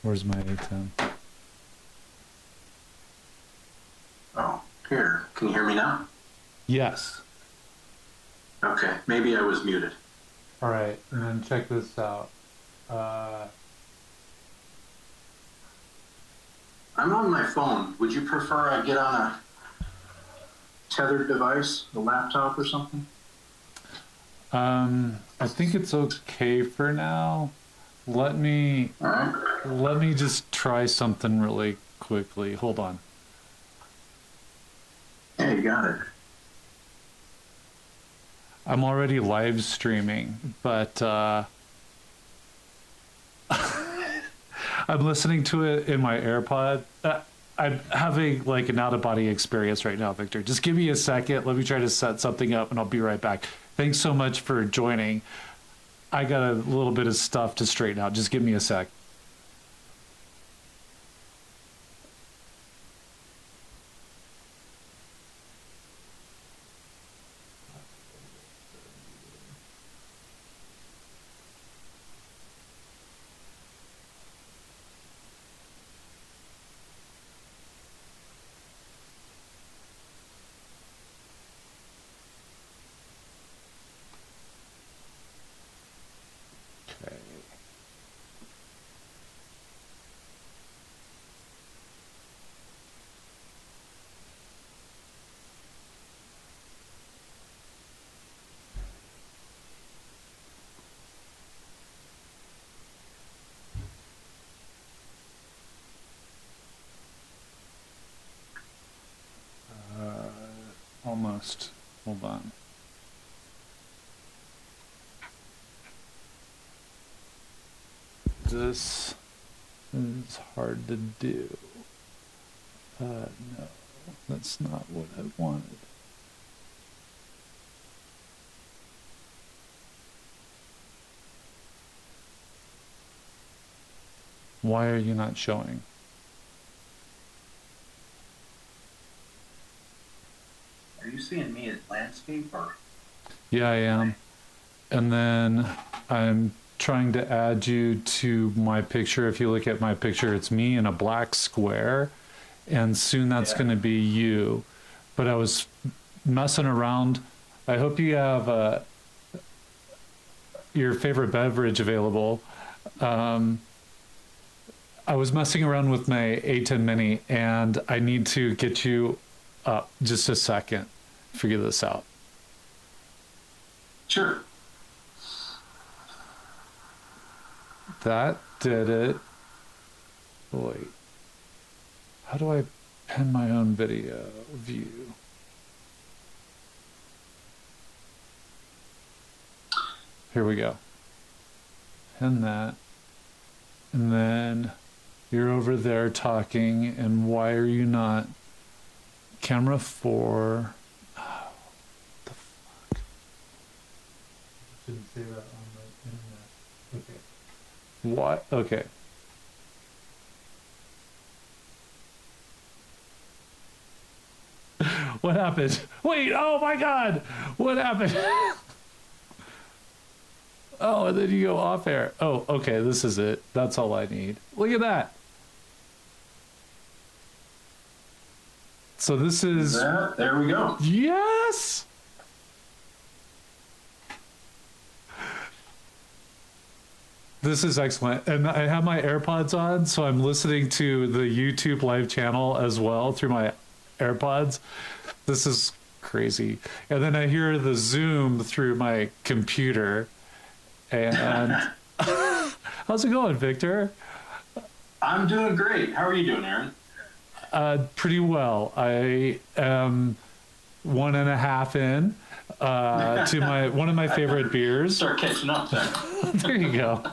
Where's my A10? Oh, here. Can you hear me now? Yes. Okay, maybe I was muted. All right, and then check this out. I'm on my phone. Would you prefer I get on a tethered device, a laptop or something? I think it's okay for now. Let me All right. let me just try something really quickly. Hold on. Yeah, you got it. I'm already live streaming, but I'm listening to it in my AirPod. I'm having like an out-of-body experience right now, Victor. Just give me a second. Let me try to set something up, and I'll be right back. Thanks so much for joining. I got a little bit of stuff to straighten out. Just give me a sec. Okay. Almost. Hold on. This is hard to do. No, that's not what I wanted. Why are you not showing? Are you seeing me as landscape or? Yeah, I am. And then I'm trying to add you to my picture. If you look at my picture, it's me in a black square, and soon that's going to be you. But I was messing around. I hope you have your favorite beverage available. I was messing around with my A10 Mini, and I need to get you up just a second. Figure this out. Sure. That did it. Wait. How do I pin my own video view? Here we go. Pin that. And then you're over there talking, and why are you not? Camera 4. Oh, what the fuck? I shouldn't say that on the internet. Okay. What? Okay. What happened? Wait, oh my god! What happened? Oh, and then you go off air. Oh, okay, this is it. That's all I need. Look at that. So this is... There we go. Yes! This is excellent. And I have my AirPods on, so I'm listening to the YouTube live channel as well through my AirPods. This is crazy. And then I hear the Zoom through my computer. And how's it going, Victor? I'm doing great. How are you doing, Aaron? Pretty well. I am 1.5 in to one of my favorite beers. Start catching up then. There you go.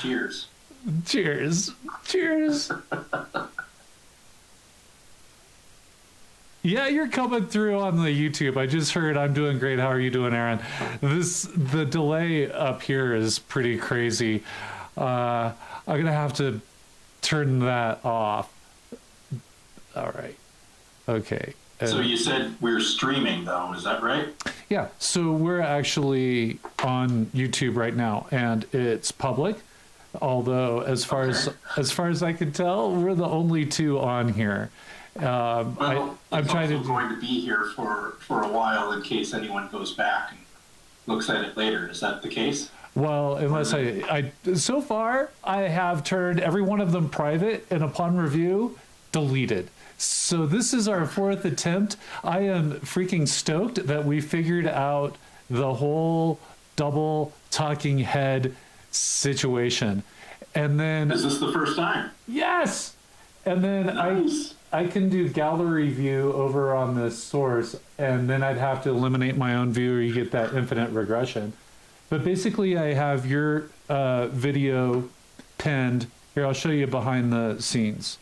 Cheers. Cheers. Cheers. Yeah, you're coming through on the YouTube. I just heard I'm doing great. How are you doing, Aaron? The delay up here is pretty crazy. I'm gonna have to turn that off. All right. Okay. So you said we're streaming, though. Is that right? Yeah. So we're actually on YouTube right now, and it's public. Although, as far as I can tell, we're the only two on here. Well, I'm it's trying also to. going to be here for a while in case anyone goes back and looks at it later. Is that the case? Well, unless so far I have turned every one of them private, and upon review, deleted. So this is our fourth attempt. I am freaking stoked that we figured out the whole double talking head situation. And then Is this the first time? yes, and then Nice. I can do gallery view over on the source, and then I'd have to eliminate my own view, or you get that infinite regression. But basically, I have your video pinned. Here, I'll show you behind the scenes.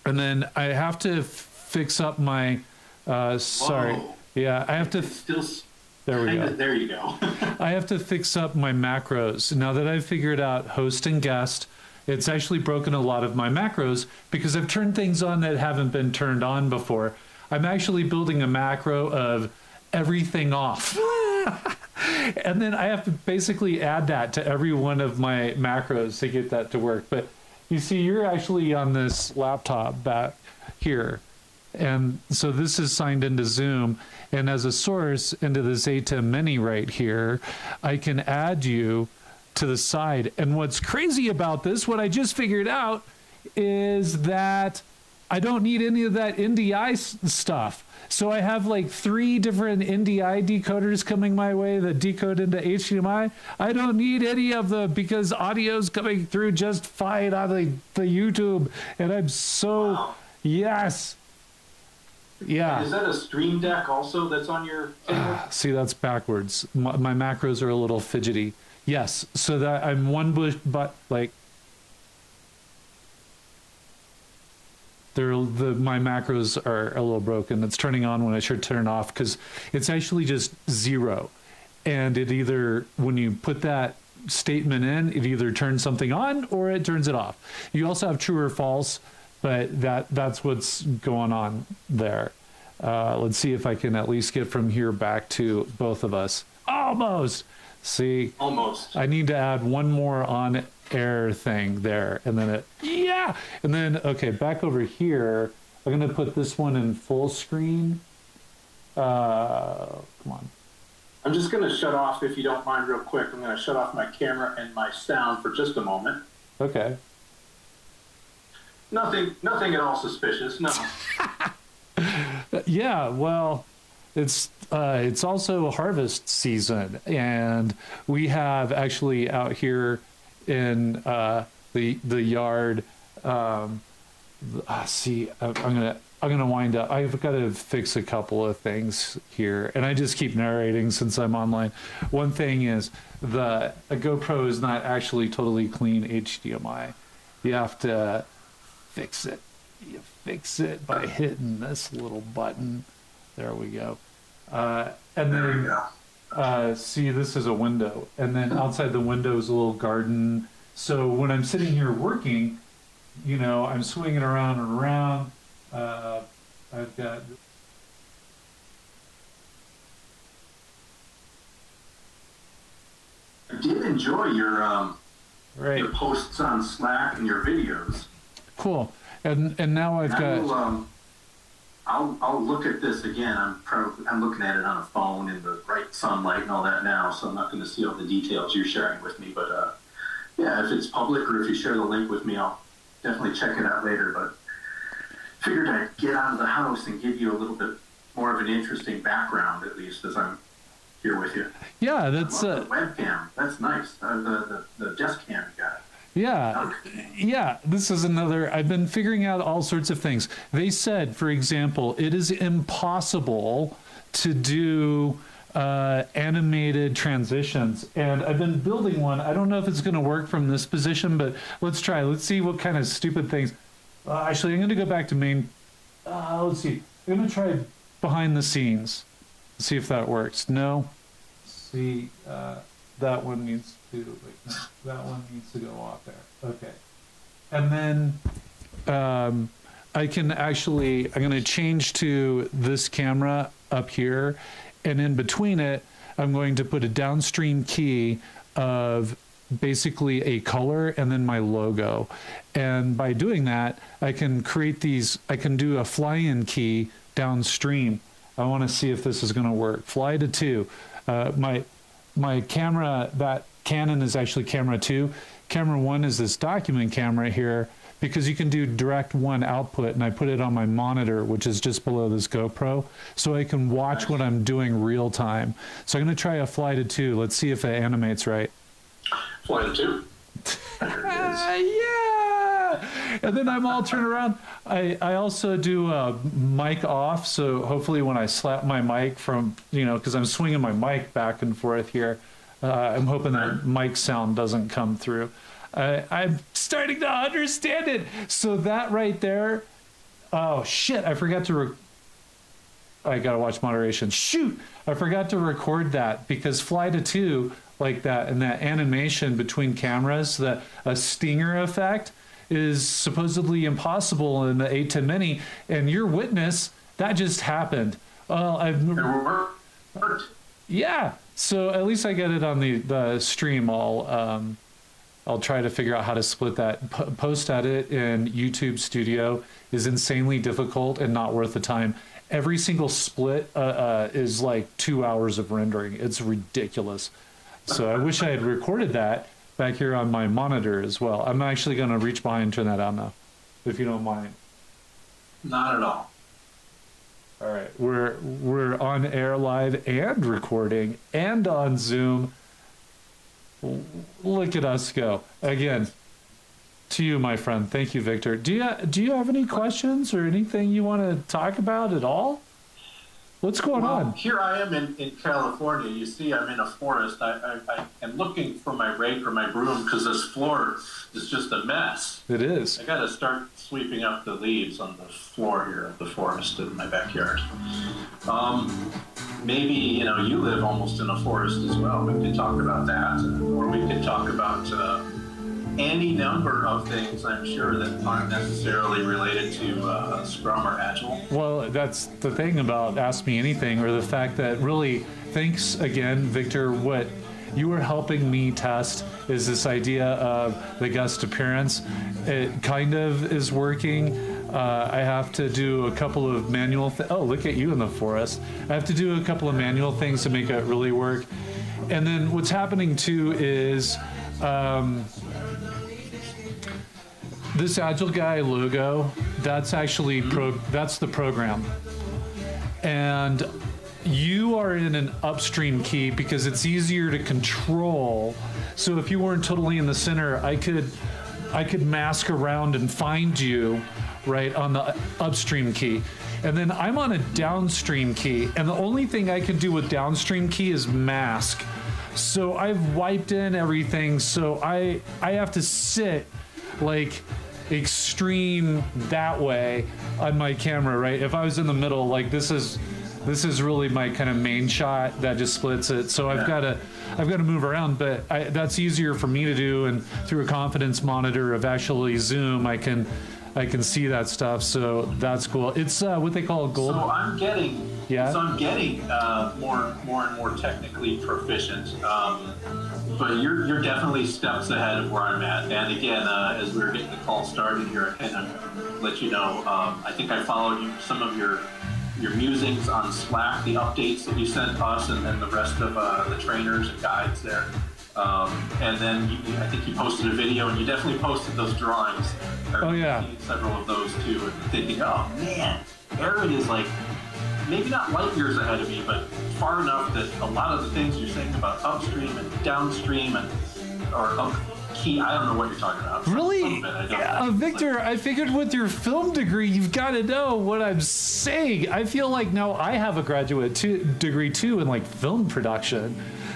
And then I have to fix up my, sorry. Whoa. Yeah, I have to, It's still there we go. There you go. I have to fix up my macros. Now that I've figured out host and guest, it's actually broken a lot of my macros because I've turned things on that haven't been turned on before. I'm actually building a macro of everything off. And then I have to basically add that to every one of my macros to get that to work. But you see, you're actually on this laptop back here. And so this is signed into Zoom. And as a source into this ATEM Mini right here, I can add you to the side. And what's crazy about this, what I just figured out, is that I don't need any of that NDI stuff. So I have like 3 different NDI decoders coming my way that decode into HDMI. I don't need any of them because audio's coming through just fine on the YouTube. And I'm so, Wow. yes. Yeah. Is that a Stream Deck also that's on your table? See, that's backwards. My macros are a little fidgety. Yes. So that I'm one bush, but like, my macros are a little broken. It's turning on when I should turn off because it's actually just 0. And it either, when you put that statement in, it either turns something on or it turns it off. You also have true or false, but that's what's going on there. Let's see if I can at least get from here back to both of us. Almost. See, Almost. I need to add one more on air thing there, and then yeah, and then okay, back over here, I'm gonna put this one in full screen. Come on. I'm just going to shut off, if you don't mind, real quick. I'm going to shut off my camera and my sound for just a moment. Okay. Nothing at all suspicious. No. Yeah, well, it's also harvest season, and we have actually out here in the yard. See, I'm gonna wind up. I've got to fix a couple of things here, and I just keep narrating since I'm online. One thing is a GoPro is not actually totally clean HDMI. You have to fix it. You fix it by hitting this little button. There we go. And There you then go. see, this is a window, and then outside the window is a little garden. So when I'm sitting here working, I'm swinging around and around. I've got I did enjoy your right, your posts on Slack and your videos. cool, and now I've got I'll look at this again. I'm looking at it on a phone in the bright sunlight and all that now, so I'm not going to see all the details you're sharing with me. But yeah, if it's public or if you share the link with me, I'll definitely check it out later. But figured I'd get out of the house and give you a little bit more of an interesting background, at least as I'm here with you. yeah, that's I love the webcam. That's nice. The desk cam you got. yeah, this is another. I've been figuring out all sorts of things. They said, for example, it is impossible to do animated transitions, and I've been building one. I don't know if it's going to work from this position, but let's try. Let's see what kind of stupid things. Actually, I'm going to go back to main. Let's see. I'm going to try behind the scenes. See if that works. No. See, that one needs to. Wait, no, that one needs to go off there. Okay. And then I can actually. I'm going to change to this camera up here, and in between it, I'm going to put a downstream key of basically a color and then my logo. And by doing that, I can create these, I can do a fly-in key downstream. I want to see if this is going to work. Fly to 2. My camera, that Canon is actually camera 2. Camera 1 is this document camera here, because you can do direct 1 output, and I put it on my monitor, which is just below this GoPro, so I can watch what I'm doing real time. So I'm going to try a fly to 2. Let's see if it animates right. Fly to 2. Yeah! And then I'm all turned around. I also do mic off, so hopefully when I slap my mic from, because I'm swinging my mic back and forth here, I'm hoping that mic sound doesn't come through. I'm starting to understand it. So that right there, oh shit, I forgot to I gotta watch moderation. Shoot, I forgot to record that, because fly to 2 like that, and that animation between cameras, a stinger effect, is supposedly impossible in the 810 Mini, and your witness, that just happened. Well, yeah, so at least I get it on the stream. I'll try to figure out how to split that. Post edit in YouTube Studio is insanely difficult and not worth the time. Every single split is like 2 hours of rendering. It's ridiculous. So I wish I had recorded that back here on my monitor as well. I'm actually going to reach behind and turn that on now, if you don't mind. Not at all. All right, we're on air live and recording and on Zoom. Look at us go. Again, to you, my friend. Thank you, Victor. Do you have any questions or anything you want to talk about at all? What's going on? Here I am in California. You see, I'm in a forest. I am looking for my rake or my broom, because this floor is just a mess. It is. I got to start sweeping up the leaves on the floor here of the forest in my backyard. Maybe, you live almost in a forest as well. We could talk about that, or we could talk about any number of things, I'm sure, that aren't necessarily related to Scrum or Agile. Well, that's the thing about Ask Me Anything, or the fact that really, thanks again, Victor, what you were helping me test is this idea of the guest appearance. It kind of is working. I have to do a couple of manual oh, look at you in the forest. I have to do a couple of manual things to make it really work. And then what's happening too is this Agile Guy logo, that's actually that's the program. And you are in an upstream key because it's easier to control. So if you weren't totally in the center, I could mask around and find you right on the upstream key. And then I'm on a downstream key, and the only thing I can do with downstream key is mask. So I've wiped in everything, so I have to sit like extreme that way on my camera, right? If I was in the middle, like this is really my kind of main shot that just splits it. So I've got to move around, but that's easier for me to do. And through a confidence monitor of actually Zoom, I can see that stuff. So that's cool. It's what they call gold. So I'm getting Yeah. So I'm getting more and more technically proficient, but you're definitely steps ahead of where I'm at. And again, as we were getting the call started here, I kind of let you know. I think I followed some of your musings on Slack, the updates that you sent us, and then the rest of the trainers and guides there. And then I think you posted a video, and you definitely posted those drawings. Oh yeah, several of those too, and thinking, oh man, Aaron is like maybe not light years ahead of me, but far enough that a lot of the things you're saying about upstream and downstream or up key, I don't know what you're talking about. Really? Victor, I figured with your film degree, you've got to know what I'm saying. I feel like now I have a graduate degree too in like film production.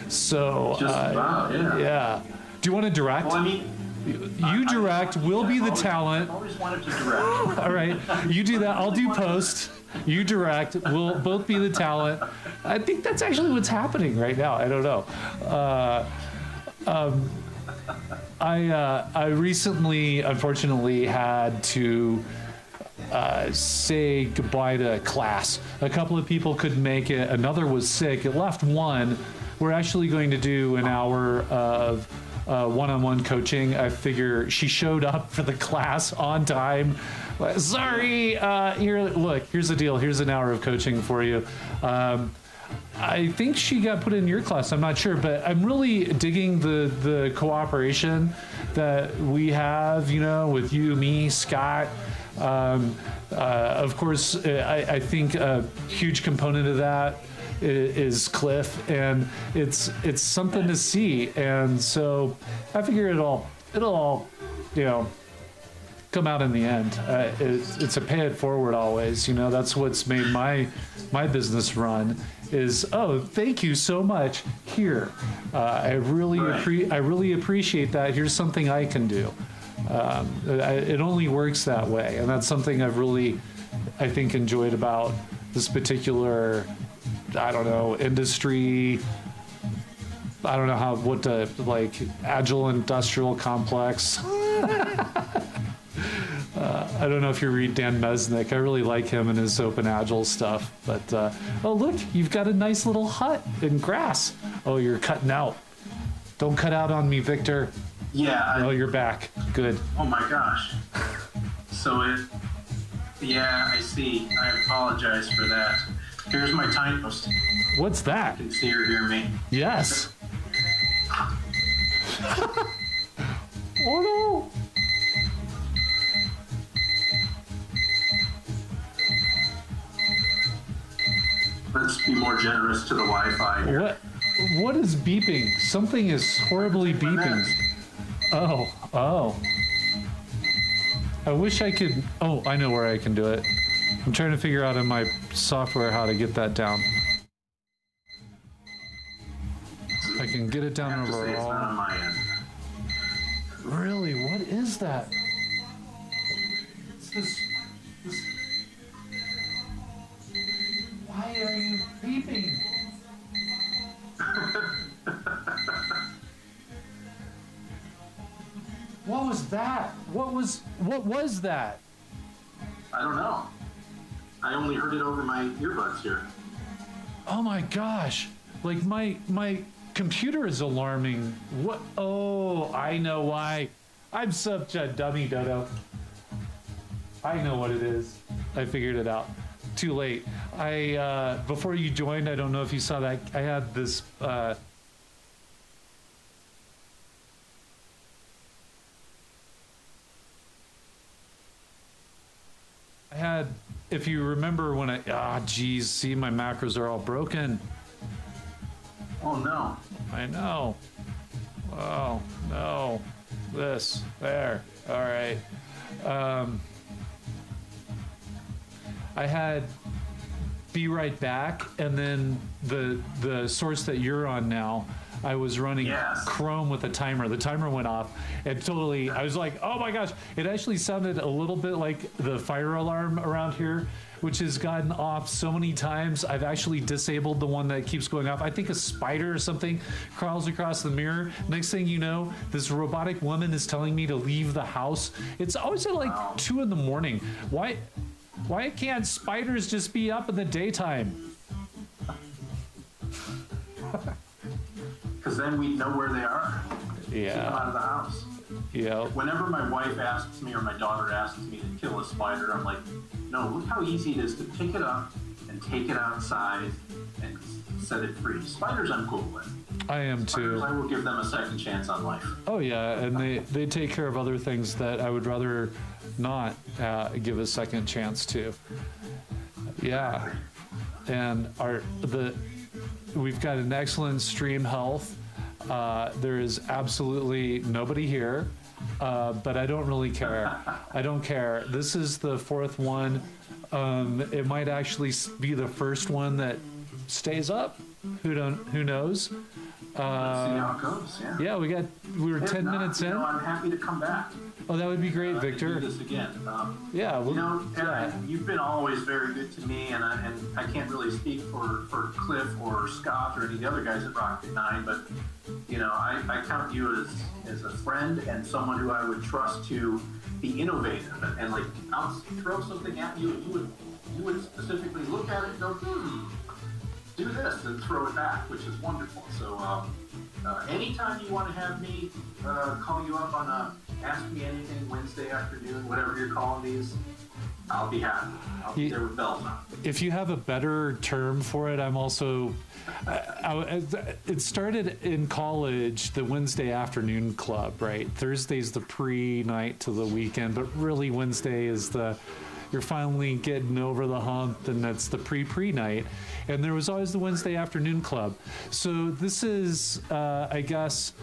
So, yeah. Do you want to direct? Well, I mean, you direct, we'll be the talent. I always wanted to direct. All right, you do that, I'll do post. You direct, we'll both be the talent. I think that's actually what's happening right now. I don't know. I recently, unfortunately, had to say goodbye to class. A couple of people couldn't make it. Another was sick. It left one. We're actually going to do an hour of one-on-one coaching. I figure she showed up for the class on time. Like, sorry, here's the deal. Here's an hour of coaching for you. I think she got put in your class. I'm not sure, but I'm really digging the cooperation that we have, with you, me, Scott. Of course, I think a huge component of that is Cliff, and it's something to see. And so I figure it'll all, come out in the end. It's a pay it forward always. That's what's made my business run. Is, oh, thank you so much. Here, I really appreciate that. Here's something I can do. It only works that way, and that's something I've really, I think, enjoyed about this particular, industry. I don't know agile industrial complex. I don't know if you read Dan Mesnick. I really like him and his open agile stuff. But, oh, look, you've got a nice little hut in grass. Oh, you're cutting out. Don't cut out on me, Victor. Yeah. Oh, you're back. Good. Oh, my gosh. Yeah, I see. I apologize for that. Here's my time post. What's that? You can see or hear me. Yes. Oh, no. Let's be more generous to the Wi-Fi here. What is beeping? Something is horribly beeping. Oh. I wish I could. Oh, I know where I can do it. I'm trying to figure out in my software how to get that down. I can get it down overall. It's not on my end. Really? What is that? It's this. Why are you beeping? What was that? What was that? I don't know. I only heard it over my earbuds here. Oh my gosh. Like my computer is alarming. What? Oh, I know why. I'm such a dummy, Dodo. I know what it is. I figured it out. Too late. Before you joined, I don't know if you saw that, I had this if you remember when see, my macros are all broken. Oh no. I know. Oh no. There. All right. I had Be Right Back, and then the source that you're on now, I was running Chrome with a timer. The timer went off, and totally, I was like, oh my gosh. It actually sounded a little bit like the fire alarm around here, which has gotten off so many times. I've actually disabled the one that keeps going off. I think a spider or something crawls across the mirror. Next thing you know, this robotic woman is telling me to leave the house. It's always at like 2 in the morning. Why can't spiders just be up in the daytime? Because then we know where they are. Yeah. Keep them out of the house. Yeah. Whenever my wife asks me or my daughter asks me to kill a spider, I'm like, no, look how easy it is to pick it up and take it outside and set it free. Spiders I'm cool with. I am too. Spiders, I will give them a second chance on life. Oh yeah, and they take care of other things that I would rather not give a second chance to. Yeah, and we've got an excellent stream health. There is absolutely nobody here, but I don't really care. I don't care. This is the 4th one. It might actually be the first one that stays up. Who knows? Let's see how it goes. Yeah. Yeah, we were 10 minutes in. I'm happy to come back. Oh, that would be great, Victor. Do this again. Yeah. Well, Aaron, you've been always very good to me, and I can't really speak for Cliff or Scott or any of the other guys at Rocket 9, but I count you as a friend and someone who I would trust to be innovative and like I'll throw something at you, and you would specifically look at it and go, do this, and throw it back, which is wonderful. So Anytime you want to have me call you up on a Ask Me Anything Wednesday afternoon, whatever you're calling these, I'll be happy. I'll be there with bells on. If you have a better term for it, I'm also. It started in college, the Wednesday afternoon club, right? Thursday's the pre-night to the weekend, but really Wednesday is you're finally getting over the hump, and that's the pre-night. And there was always the Wednesday afternoon club. So this is, I guess,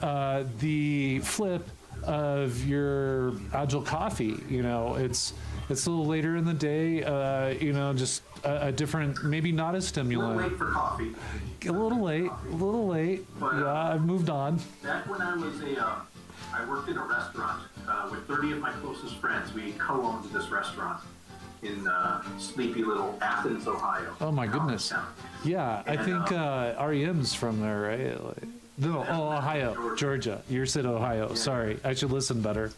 the flip of your Agile Coffee. You know, it's a little later in the day, you know, just a different, maybe not as stimulant. A little late for coffee. A little late. But, yeah, I've moved on. Back when I was I worked in a restaurant with 30 of my closest friends. We co-owned this restaurant in sleepy little Athens, Ohio. Oh my goodness. Yeah, and, I think REM's from there, right? Like, no, Ohio, Georgia. You said Ohio. Yeah. Sorry, I should listen better.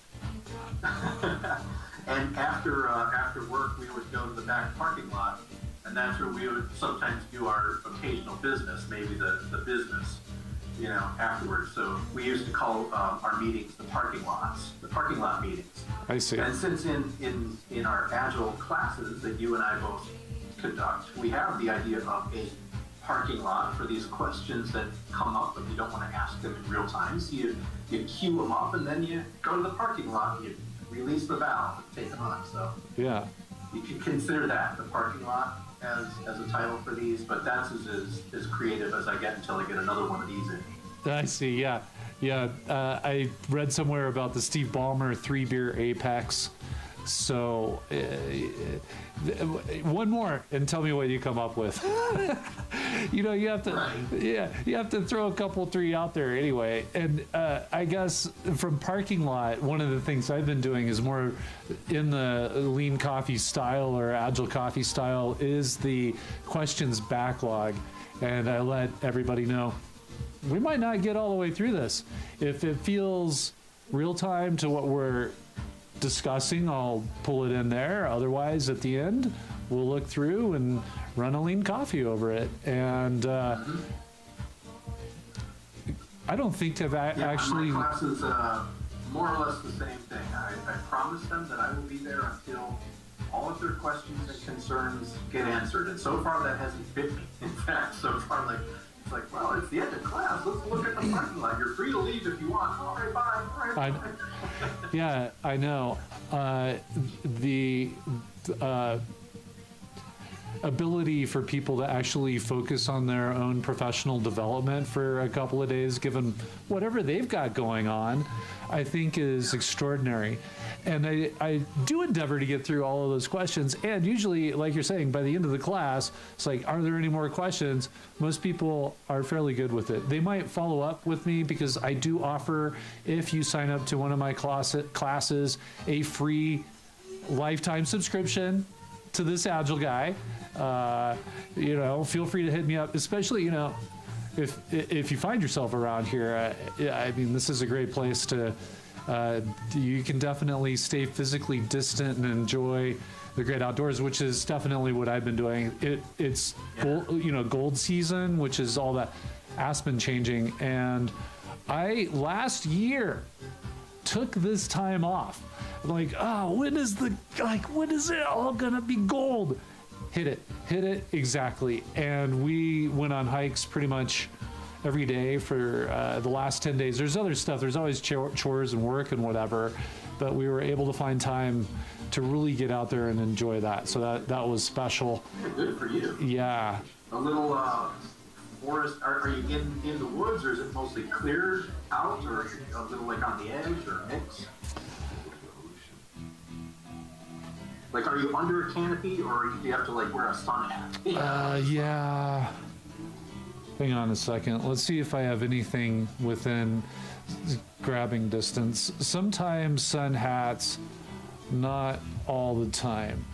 And after work, we would go to the back parking lot, and that's where we would sometimes do our occasional business, maybe the business, you know, afterwards. So we used to call our meetings the parking lot meetings. I see. And since in our Agile classes that you and I both conduct, we have the idea of a parking lot for these questions that come up, but you don't want to ask them in real time. So you queue them up, and then you go to the parking lot and you release the valve and take them on. So yeah, you can consider that the parking lot as a title for these, but that's as creative as I get until I get another one of these in. I see. Yeah. I read somewhere about the Steve Ballmer 3-beer Apex. So one more and tell me what you come up with. You know, you have to, right. You have to throw a couple, 3 out there anyway. And I guess from parking lot, one of the things I've been doing is more in the lean coffee style or Agile Coffee style is the questions backlog. And I let everybody know we might not get all the way through this. If it feels real time to what we're discussing, I'll pull it in there. Otherwise, at the end, we'll look through and run a lean coffee over it. And I don't think I've actually. My class is more or less the same thing. I promised them that I will be there until all of their questions and concerns get answered. And so far, that hasn't fit me. In fact, so far, it's like, well, it's the end of class. Let's look at the parking lot. You're free to leave if you want. All right, bye. All right, bye. Yeah, I know. The ability for people to actually focus on their own professional development for a couple of days, given whatever they've got going on, I think is extraordinary. And I do endeavor to get through all of those questions. And usually, like you're saying, by the end of the class, it's like, are there any more questions? Most people are fairly good with it. They might follow up with me because I do offer, if you sign up to one of my classes, a free lifetime subscription to this Agile guy. You know, feel free to hit me up, especially, you know, if you find yourself around here. I mean, this is a great place to. You can definitely stay physically distant and enjoy the great outdoors, which is definitely what I've been doing. It's gold season, which is all that aspen changing. And I last year took this time off. I'm like, when is it all gonna be gold? Hit it exactly. And we went on hikes pretty much every day for the last 10 days. There's other stuff. There's always chores and work and whatever, but we were able to find time to really get out there and enjoy that. So that was special. Good for you. Yeah. A little forest. Are you in the woods, or is it mostly cleared out, or a little like on the edge, or a mix? Like, are you under a canopy, or do you have to like wear a sun hat? Yeah. Hang on a second. Let's see if I have anything within grabbing distance. Sometimes sun hats, not all the time.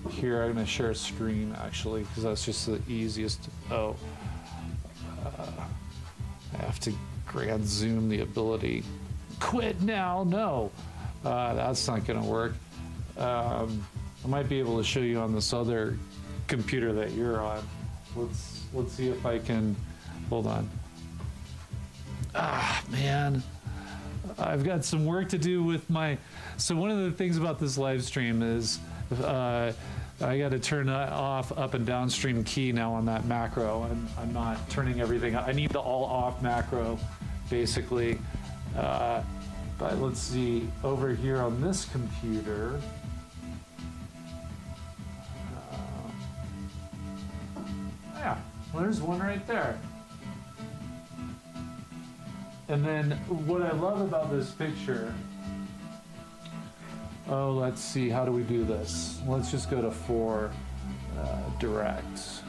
Here, I'm going to share a screen, actually, because that's just the easiest. I have to grand zoom the ability. Quit now. No. That's not going to work. I might be able to show you on this other computer that you're on. Let's see if I can Hold on. Ah, man. I've got some work to do with my... So one of the things about this live stream is I got to turn off up and downstream key now on that macro, and I'm not turning everything. I need the all off macro, basically. But let's see, over here on this computer, yeah, well, there's one right there. And then what I love about this picture, oh, let's see, how do we do this? Let's just go to 4 direct. Is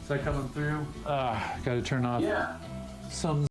that coming through? Got to turn off some